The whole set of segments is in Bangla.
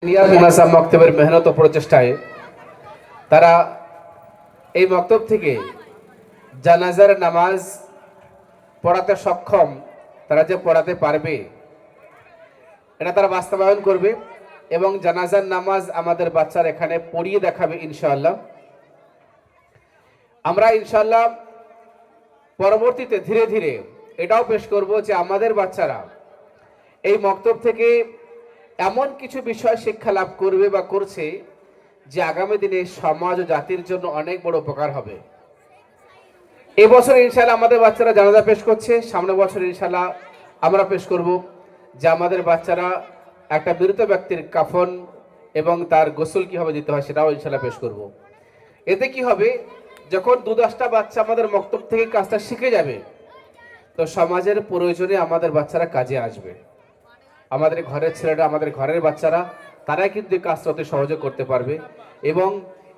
নিয়াজ মুনাসাব মক্তবের মেহনত ও প্রচেষ্টায় তারা এই মক্তব থেকে জানাজার নামাজ পড়াতে সক্ষম, তারা যে পড়াতে পারবে এটা তারা বাস্তবায়ন করবে এবং জানাজার নামাজ আমাদের বাচ্চারা এখানে পড়িয়ে দেখাবে ইনশাআল্লাহ। আমরা ইনশাআল্লাহ পরবর্তীতে ধীরে ধীরে এটাও পেশ করব যে আমাদের বাচ্চারা এই মক্তব থেকে এমন কিছু বিষয় শিক্ষা লাভ করবে বা করছে যে আগামী দিনে সমাজ ও জাতির জন্য অনেক বড় উপকার হবে। এবছর ইনশাআল্লাহ আমাদের বাচ্চারা জানাজা পেশ করছে, সামনের বছর ইনশাআল্লাহ আমরা পেশ করব যে আমাদের বাচ্চারা একটা মৃত ব্যক্তির কাফন এবং তার গোসল কিভাবে দিতে হয় সেটাও ইনশাআল্লাহ পেশ করব। এতে কি হবে, যখন 2-10টা বাচ্চা আমাদের মক্তব থেকে কাজটা শিখে যাবে তো সমাজের প্রয়োজনে আমাদের বাচ্চারা কাজে আসবে। আমাদের ঘরের ছেলেরা, আমাদের ঘরের বাচ্চারা তারাই কিন্তু এই কাজটা অতি সহজে করতে পারবে এবং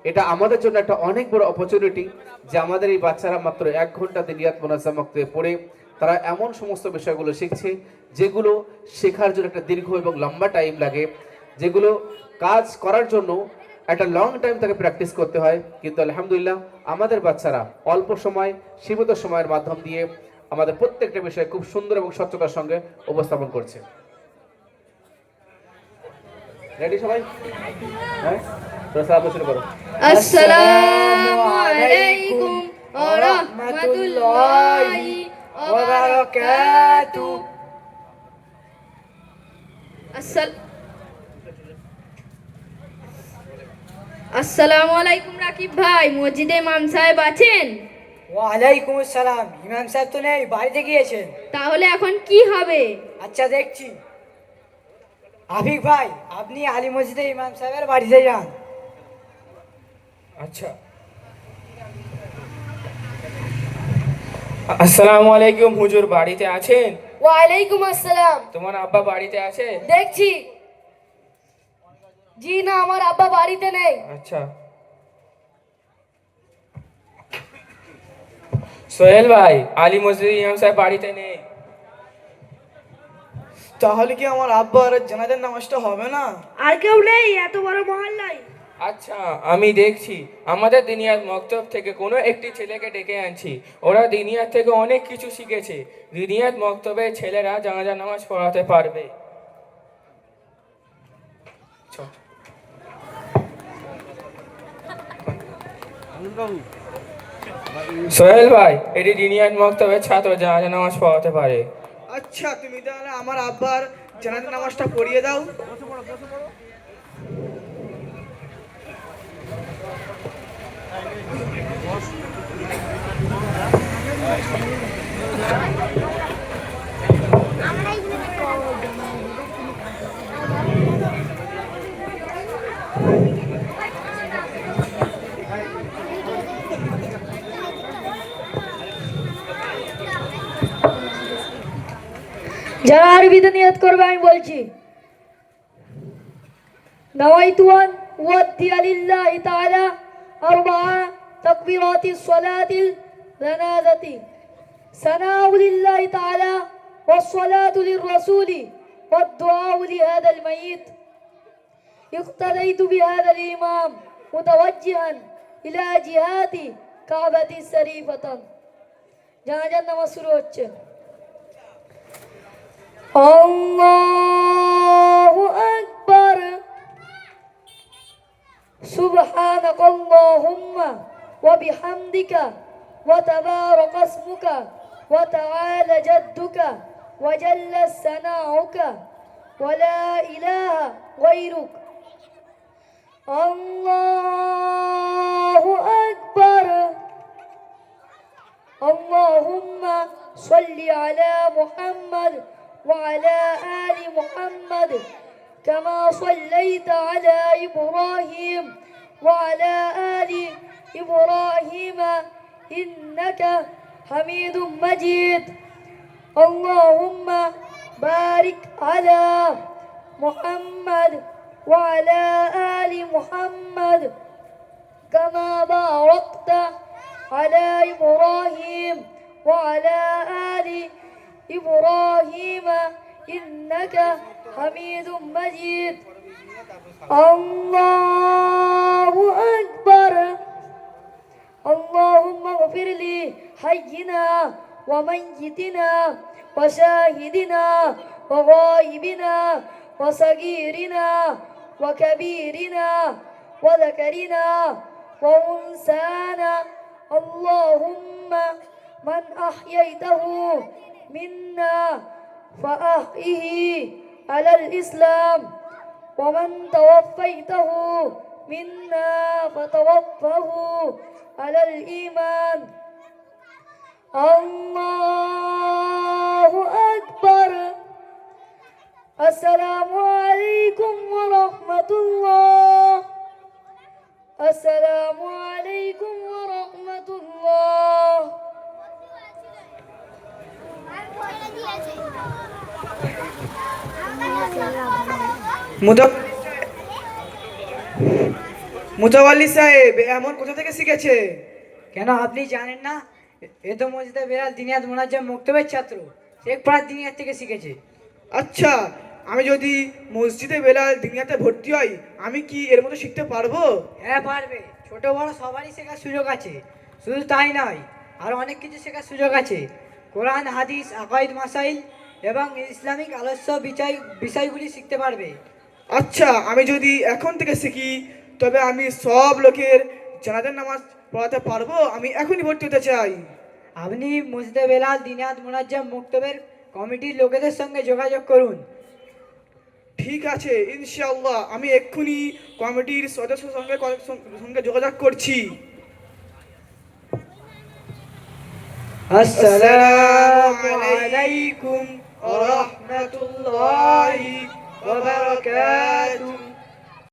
এটা আমাদের জন্য একটা অনেক বড় অপরচুনিটি যে আমাদের এই বাচ্চারা মাত্র 1 ঘন্টা দিনিয়াত মুনাজ্জাম মক্তবে পড়ে তারা এমন সমস্ত বিষয়গুলো শিখছে যেগুলো শেখার জন্য একটা দীর্ঘ এবং লম্বা টাইম লাগে, যেগুলো কাজ করার জন্য একটা লং টাইম তাকে প্র্যাকটিস করতে হয়। কিন্তু আলহামদুলিল্লাহ আমাদের বাচ্চারা অল্প সময়, সীমিত সময়ের মাধ্যম দিয়ে আমাদের প্রত্যেকটা বিষয় খুব সুন্দর এবং স্বচ্ছতার সঙ্গে উপস্থাপন করছে। রেডি সবাই? হ্যাঁ, তো সালাম শুরু করো। আসসালামু আলাইকুম ওয়া রাহমাতুল্লাহি ওয়া বারাকাতুহু। আসসালামু আলাইকুম রাকিব ভাই, মসজিদে ইমাম সাহেব আছেন? ওয়ালাইকুম আসসালাম। ইমাম সাহেব তো নেই, বাড়িতে গিয়েছেন। তাহলে এখন কি হবে? আচ্ছা দেখছি। আফিক ভাই, আপনি আলী মসজিদে ইমাম সাহেবের বাড়িতে যান। আচ্ছা। আসসালামু আলাইকুম হুজুর, বাড়িতে আছেন? ওয়ালাইকুম আসসালাম। তোমার আব্বা বাড়িতে আছে? দেখছি। জি না, আমার আব্বা বাড়িতে নেই। আচ্ছা। সোহেল ভাই, আলী মসজিদ ইমাম সাহেব বাড়িতে নেই। তাহলে কি আমার আব্বার জানাজার নামাজটা হবে না? আর কেউ নেই এত বড় মহল্লায়? আচ্ছা, আমি দেখছি আমাদের দিনিয়াত মক্তব থেকে কোনো একটি ছেলেকে ডেকে আনছি। ওরা দিনিয়াত থেকে অনেক কিছু শিখেছে। দিনিয়াত মক্তবে ছেলেরা জানাজার নামাজ পড়াতে পারবে। সোহেল ভাই, এটি দিনিয়াত মক্তবের ছাত্র জানাজা নামাজ পড়াতে পারে। আচ্ছা, তুমি তাহলে আমার আব্বার জানাজার নামাজটা পড়িয়ে দাও। যারা আরবিতে নিয়ত করবে আমি বলছি। نويت أن أؤدي لله تعالى 4 تكبيرات الصلاة الجنازة، ثناء لله تعالى والصلاة للرسول والدعاء لهذا الميت. اقتديت بهذا الإمام متوجها إلى جهات كعبة الشريفة. জানাজার নামাজ শুরু হচ্ছে। আল্লাহু আকবার। سبحانك اللهم وبحمدك وتبارك اسمك وتعالى جدك وجل ثناؤك ولا إله غيرك. الله أكبر. اللهم صل على محمد وعلى آل محمد كما صليت على إبراهيم وعلى آل إبراهيم إنك حميد مجيد. اللهم بارك على محمد وعلى آل محمد كما باركت على إبراهيم وعلى آل إبراهيم إنك حميد مجيد. الله أكبر اللهم اغفر لي حينا وميتنا وشاهدنا وغائبنا وصغيرنا وكبيرنا وذكرنا وأنسانا اللهم من أحييته منا فأحيه على الإسلام ومن توفيته منا فتوفه على الإيمان الله أكبر السلام عليكم ورحمة الله السلام عليكم ورحمة الله মুতাওয়াল্লি সাহেব এমন কোথা থেকে শিখেছে? কেন আপনি জানেন না? এ তো মসজিদে বেলাল দিনিয়াত মোনাজ্জেম মক্তবের ছাত্র, শেখপাড়ার দিনিয়াত থেকে শিখেছে। আচ্ছা, আমি যদি মসজিদে বেলাল দিনিয়াতে ভর্তি হই, আমি কি এর মতো শিখতে পারবো? হ্যাঁ পারবে, ছোট বড় সবারই শেখার সুযোগ আছে। শুধু তাই নয়, আর অনেক কিছু শেখার সুযোগ আছে। কোরআন, হাদিস, আকাইদ মাসাইল এবং ইসলামিক আদর্শ বিষয়গুলি শিখতে পারবে। আচ্ছা, আমি যদি এখন থেকে শিখি তবে আমি সব লোকের জানাজার নামাজ পড়াতে পারবো? আমি এখনই ভর্তি হতে চাই। আপনি মসজিদে বেলাল দিনিয়াত মোনাজ্জেম মক্তবের কমিটির লোকেদের সঙ্গে যোগাযোগ করুন। ঠিক আছে, ইনশাআল্লাহ আমি এক্ষুনি কমিটির সদস্যের সঙ্গে যোগাযোগ করছি। আসসালামু আলাইকুম ওয়া রাহমাতুল্লাহি ওয়া বারাকাতুহু।